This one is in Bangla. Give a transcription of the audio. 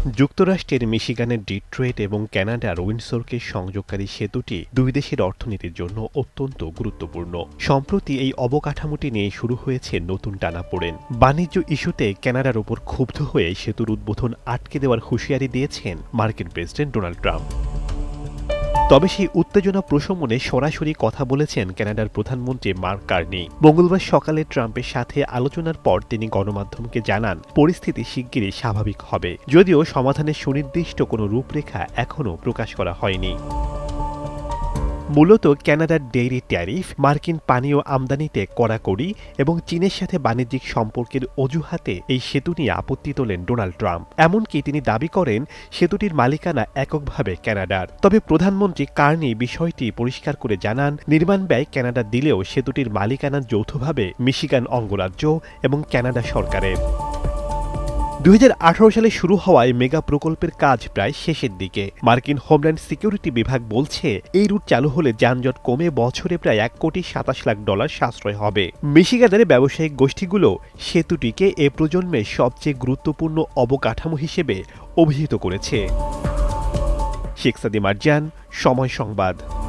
যুক্তরাষ্ট্রের মিশিগানের ডিট্রয়েট এবং কানাডার উইন্ডসরকে সংযোগকারী সেতুটি দুই দেশের অর্থনীতির জন্য অত্যন্ত গুরুত্বপূর্ণ। সম্প্রতি এই অবকাঠামোটি নিয়ে শুরু হয়েছে নতুন টানাপোড়েন। বাণিজ্য ইস্যুতে কানাডার ওপর ক্ষুব্ধ হয়ে সেতুর উদ্বোধন আটকে দেওয়ার হুঁশিয়ারি দিয়েছেন মার্কিন প্রেসিডেন্ট ডোনাল্ড ট্রাম্প। তবে সেই উত্তেজনা প্রশমনে সরাসরি কথা বলেছেন কানাডার প্রধানমন্ত্রী মার্ক কার্নি। মঙ্গলবার সকালে ট্রাম্পের সাথে আলোচনার পর তিনি গণমাধ্যমকে জানান, পরিস্থিতি শিগগিরই স্বাভাবিক হবে, যদিও সমাধানের সুনির্দিষ্ট কোনো রূপরেখা এখনও প্রকাশ করা হয়নি। মূলত কানাডার ডেইরি ট্যারিফ, মার্কিন পানীয় আমদানিতে কড়াকড়ি এবং চীনের সাথে বাণিজ্যিক সম্পর্কের অজুহাতে এই সেতু নিয়ে আপত্তি তোলেন ডোনাল্ড ট্রাম্প। এমনকি তিনি দাবি করেন সেতুটির মালিকানা এককভাবে কানাডার। তবে প্রধানমন্ত্রী কার্নি বিষয়টি পরিষ্কার করে জানান, নির্মাণ ব্যয় কানাডা দিলেও সেতুটির মালিকানা যৌথভাবে মিশিগান অঙ্গরাজ্য এবং কানাডা সরকারের। 2018 সালে শুরু হওয়া এই মেগা প্রকল্পের কাজ প্রায় শেষের দিকে। মার্কিন হোমল্যান্ড সিকিউরিটি বিভাগ বলছে, এই রুট চালু হলে যানজট কমে বছরে প্রায় $1,27,00,000 সাশ্রয় হবে। মিশিগানের ব্যবসায়িক গোষ্ঠীগুলো সেতুটিকে এ প্রজন্মের সবচেয়ে গুরুত্বপূর্ণ অবকাঠামো হিসেবে অভিহিত করেছে। শেখ সাদি মারজান, সময় সংবাদ।